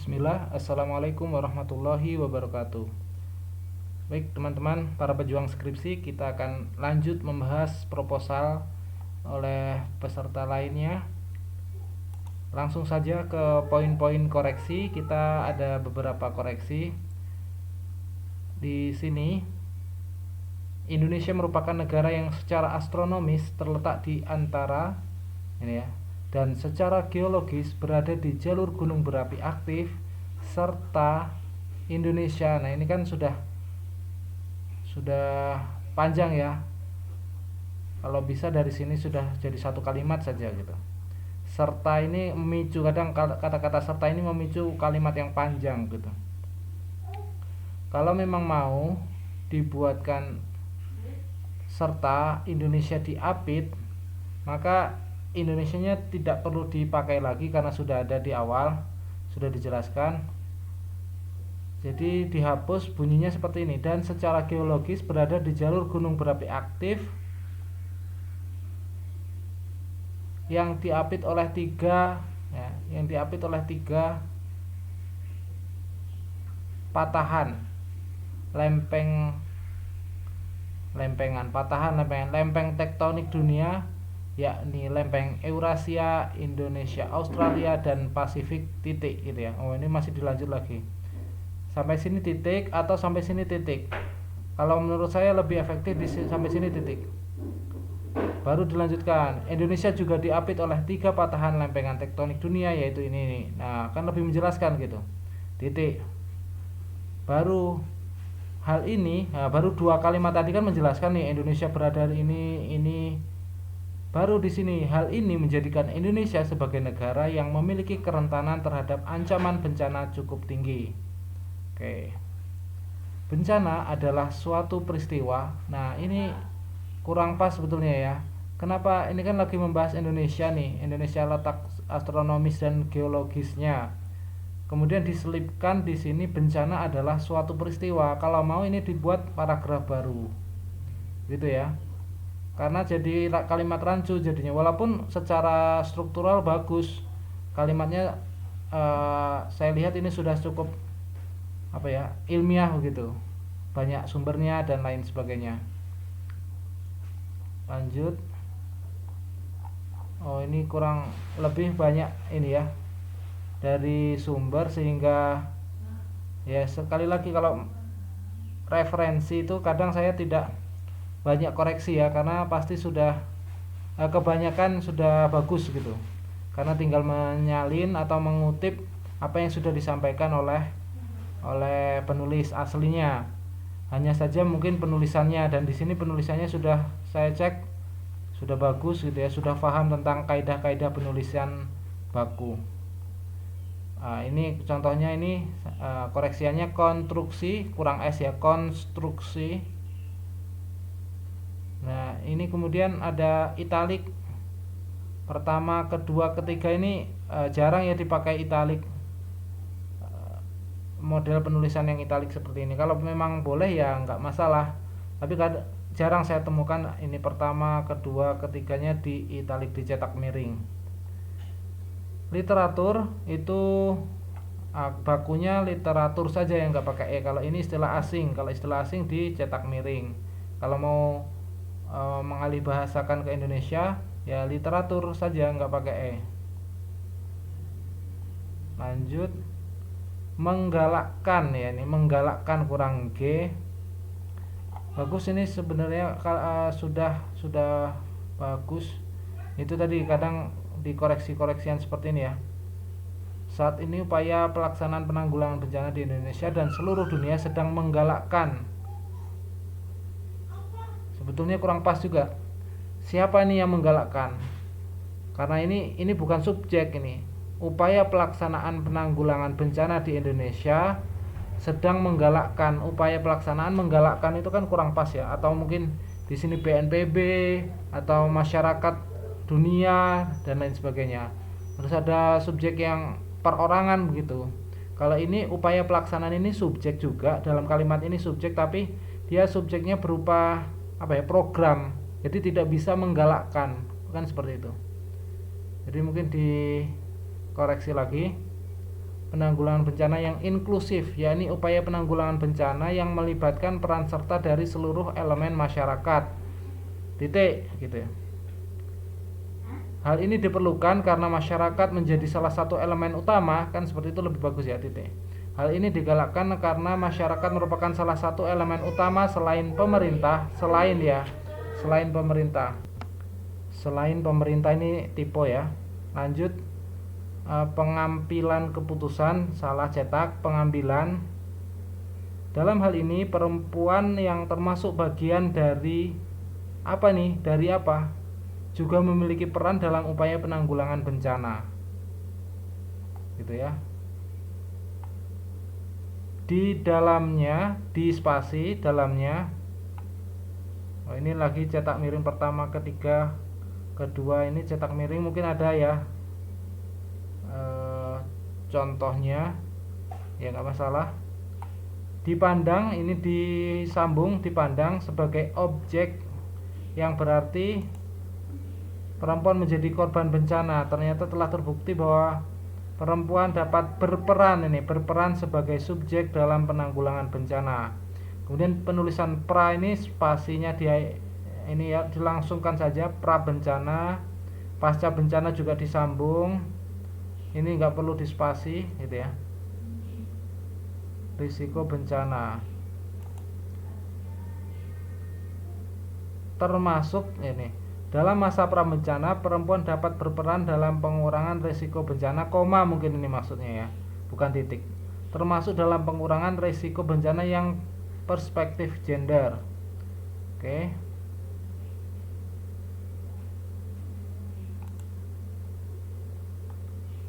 Bismillah, Assalamualaikum warahmatullahi wabarakatuh. Baik teman-teman, para pejuang skripsi, kita akan lanjut membahas proposal oleh peserta lainnya. Langsung saja ke poin-poin koreksi. Kita ada beberapa koreksi. Di sini, Indonesia merupakan negara yang secara astronomis terletak di antara ini ya, dan secara geologis berada di jalur gunung berapi aktif, serta Indonesia. Nah, ini kan sudah panjang ya. Kalau bisa dari sini sudah jadi satu kalimat saja gitu. Serta ini memicu, kadang kata-kata serta ini memicu kalimat yang panjang gitu. Kalau memang mau dibuatkan serta Indonesia diapit, maka Indonesianya tidak perlu dipakai lagi karena sudah ada di awal, sudah dijelaskan. Jadi dihapus, bunyinya seperti ini. Dan secara geologis berada di jalur gunung berapi aktif yang diapit oleh tiga patahan lempeng tektonik dunia, yakni lempeng Eurasia, Indonesia, Australia, dan Pasifik titik gitu ya. Oh, ini masih dilanjut lagi. Sampai sini titik atau sampai sini titik. Kalau menurut saya lebih efektif sampai sini titik. Baru dilanjutkan. Indonesia juga diapit oleh tiga patahan lempengan tektonik dunia, yaitu ini. Nah, kan lebih menjelaskan gitu. Titik. Baru hal ini, baru dua kalimat tadi kan menjelaskan nih Indonesia berada ini. Baru di sini, hal ini menjadikan Indonesia sebagai negara yang memiliki kerentanan terhadap ancaman bencana cukup tinggi. Oke. Bencana adalah suatu peristiwa. Nah, ini kurang pas sebetulnya ya. Kenapa? Ini kan lagi membahas Indonesia nih. Indonesia letak astronomis dan geologisnya. Kemudian diselipkan di sini bencana adalah suatu peristiwa. Kalau mau ini dibuat paragraf baru. Gitu ya. Karena jadi kalimat rancu jadinya, walaupun secara struktural bagus kalimatnya. Saya lihat ini sudah cukup ilmiah begitu, banyak sumbernya dan lain sebagainya. Lanjut. Oh, ini kurang lebih banyak ini ya dari sumber, sehingga ya sekali lagi kalau referensi itu kadang saya tidak banyak koreksi ya, karena pasti sudah kebanyakan sudah bagus gitu, karena tinggal menyalin atau mengutip apa yang sudah disampaikan oleh penulis aslinya. Hanya saja mungkin penulisannya, dan di sini penulisannya sudah saya cek sudah bagus gitu ya, sudah paham tentang kaidah-kaidah penulisan baku. Ini contohnya, ini koreksiannya konstruksi kurang S ya, konstruksi. Nah, ini kemudian ada italik pertama, kedua, ketiga. Ini jarang ya dipakai italik, model penulisan yang italik seperti ini. Kalau memang boleh ya nggak masalah, tapi jarang saya temukan ini pertama, kedua, ketiganya di italik, dicetak miring. Literatur itu bakunya literatur saja yang nggak pakai E. Kalau ini istilah asing, kalau istilah asing dicetak miring. Kalau mau mengalih bahasakan ke Indonesia ya literatur saja nggak pakai E. Lanjut. Menggalakkan ya, ini menggalakkan kurang G. Bagus ini sebenarnya, sudah bagus. Itu tadi kadang dikoreksi-koreksian seperti ini ya. Saat ini upaya pelaksanaan penanggulangan bencana di Indonesia dan seluruh dunia sedang menggalakkan. Sebetulnya kurang pas juga. Siapa ini yang menggalakkan? Karena ini bukan subjek ini. Upaya pelaksanaan penanggulangan bencana di Indonesia sedang menggalakkan. Upaya pelaksanaan, menggalakkan itu kan kurang pas ya. Atau mungkin di sini BNPB atau masyarakat dunia dan lain sebagainya. Harus ada subjek yang perorangan begitu. Kalau ini upaya pelaksanaan, ini subjek juga, dalam kalimat ini subjek, tapi dia subjeknya berupa program. Jadi tidak bisa menggalakkan, kan seperti itu. Jadi mungkin dikoreksi lagi. penanggulangan bencana yang inklusif, yakni upaya penanggulangan bencana yang melibatkan peran serta dari seluruh elemen masyarakat. Titik gitu ya. Hal ini diperlukan karena masyarakat menjadi salah satu elemen utama, kan seperti itu lebih bagus ya, titik. Hal ini digalakkan karena masyarakat merupakan salah satu elemen utama selain pemerintah, selain pemerintah. Selain pemerintah ini tipe ya. Lanjut, pengambilan keputusan, salah cetak, pengambilan. Dalam hal ini perempuan yang termasuk bagian dari apa nih? Dari apa? Juga memiliki peran dalam upaya penanggulangan bencana. Gitu ya. Di dalamnya, di spasi dalamnya. Oh, ini lagi cetak miring pertama, ketiga, kedua, ini cetak miring mungkin ada ya. Contohnya ya nggak masalah. Dipandang, ini disambung, dipandang sebagai objek yang berarti perempuan menjadi korban bencana. Ternyata telah terbukti bahwa perempuan dapat berperan sebagai subjek dalam penanggulangan bencana. Kemudian penulisan pra ini spasinya dia ini ya dilangsungkan saja, pra bencana, pasca bencana juga disambung. Ini nggak perlu dispasi gitu ya. Risiko bencana. Termasuk ini dalam masa prabencana, perempuan dapat berperan dalam pengurangan risiko bencana, koma mungkin ini maksudnya ya, bukan titik. Termasuk dalam pengurangan risiko bencana yang perspektif gender. Oke.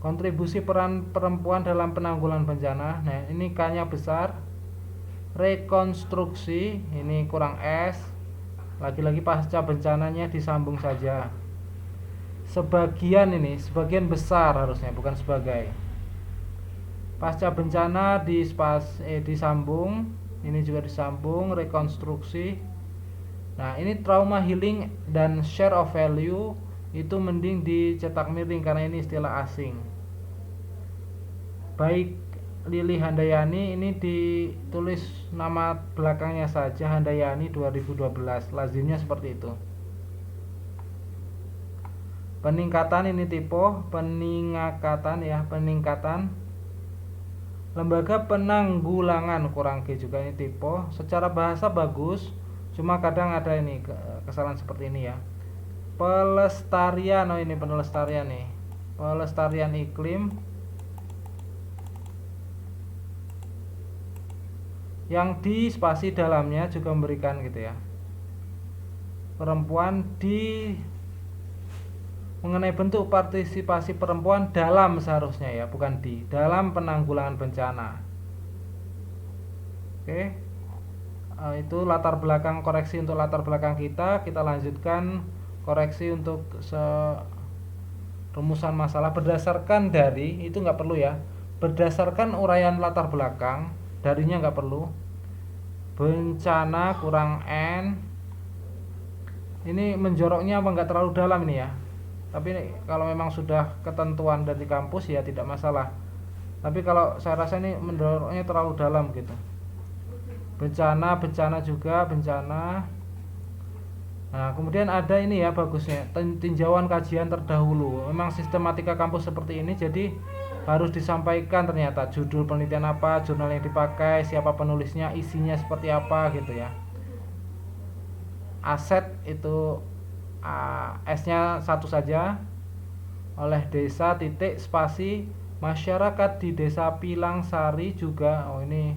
Kontribusi peran perempuan dalam penanggulangan bencana. Nah, ini K-nya besar. Rekonstruksi, ini kurang S. Lagi-lagi pasca bencananya disambung saja. Sebagian besar harusnya, bukan sebagai. Pasca bencana disambung, ini juga disambung, rekonstruksi. Nah, ini trauma healing dan share of value itu mending dicetak miring karena ini istilah asing. Baik Lili Handayani, ini ditulis nama belakangnya saja, Handayani 2012, lazimnya seperti itu. Peningkatan, ini tipe peningkatan ya, peningkatan. Lembaga penanggulangan, kurang G juga, ini tipe. Secara bahasa bagus, cuma kadang ada ini kesalahan seperti ini ya. Pelestarian, oh ini pelestarian nih, pelestarian iklim. Yang di spasi dalamnya juga memberikan gitu ya, perempuan di mengenai bentuk partisipasi perempuan dalam, seharusnya ya, bukan di dalam penanggulangan bencana. Oke. Itu latar belakang, koreksi untuk latar belakang kita. Kita lanjutkan koreksi untuk rumusan masalah berdasarkan dari, itu nggak perlu ya, berdasarkan uraian latar belakang, darinya nggak perlu. Bencana kurang N, ini menjoroknya apa nggak terlalu dalam ini ya, tapi kalau memang sudah ketentuan dari kampus ya tidak masalah, tapi kalau saya rasa ini mendorongnya terlalu dalam gitu. Bencana juga bencana. Nah, kemudian ada ini ya bagusnya, tinjauan kajian terdahulu. Memang sistematika kampus seperti ini, jadi harus disampaikan ternyata judul penelitian apa, jurnal yang dipakai, siapa penulisnya, isinya seperti apa gitu ya. Aset itu S-nya satu saja, oleh desa titik spasi masyarakat di desa Pilang Sari juga. Oh, ini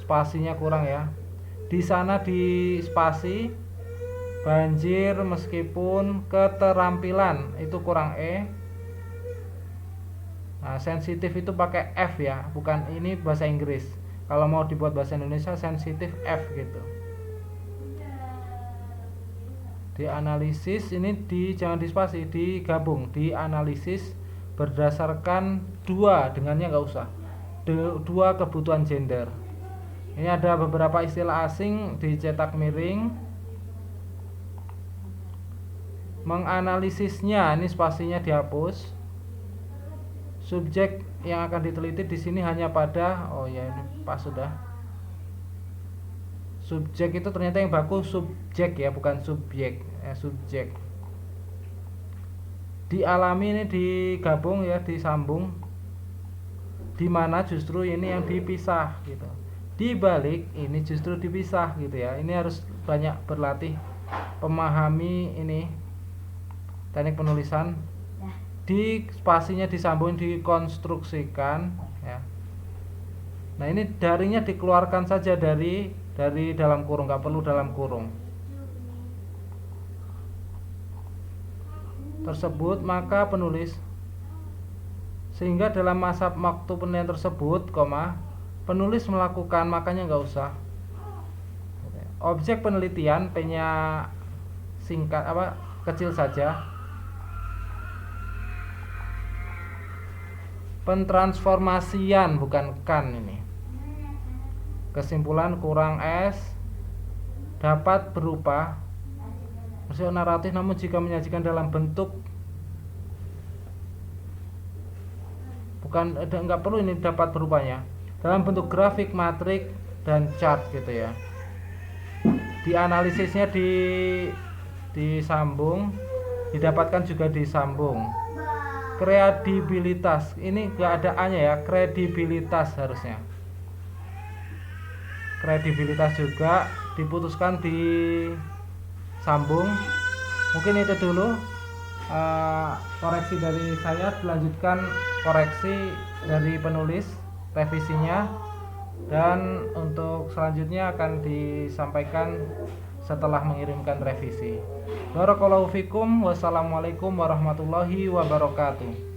spasinya kurang ya. Di sana di spasi banjir meskipun keterampilan itu kurang E. Nah, sensitif itu pakai F ya, bukan, ini bahasa Inggris. Kalau mau dibuat bahasa Indonesia sensitif F gitu. Di analisis ini jangan dispasi, digabung, di analisis berdasarkan dua, dengannya nggak usah. Dua kebutuhan gender. Ini ada beberapa istilah asing dicetak miring. Menganalisisnya, ini spasinya dihapus. Subjek yang akan diteliti di sini hanya pada, oh ya ini pas sudah, subjek itu ternyata yang baku subjek ya, bukan subjek, subjek. Dialami ini digabung ya, disambung, dimana justru ini yang dipisah gitu. Dibalik ini justru dipisah gitu ya. Ini harus banyak berlatih pemahami ini teknik penulisan. Di spasinya disambung, dikonstruksikan ya. Nah ini darinya dikeluarkan saja dari dalam kurung, nggak perlu dalam kurung tersebut. Maka penulis, sehingga dalam masa waktu penelitian tersebut, penulis melakukan, makanya nggak usah objek penelitian, P-nya singkat kecil saja, pentransformasian, bukan kan ini. Kesimpulan kurang S dapat berupa bersifat naratif, namun jika menyajikan dalam bentuk, bukan, nggak perlu ini dapat berupanya, dalam bentuk grafik, matrik, dan chart gitu ya. Dianalisisnya disambung, didapatkan juga disambung. Kredibilitas, ini nggak ada A-nya ya, kredibilitas harusnya. Kredibilitas juga diputuskan disambung. Mungkin itu dulu koreksi dari saya. Dilanjutkan koreksi dari penulis, revisinya, dan untuk selanjutnya akan disampaikan setelah mengirimkan revisi. Barakallahu fikum. Wassalamualaikum warahmatullahi wabarakatuh.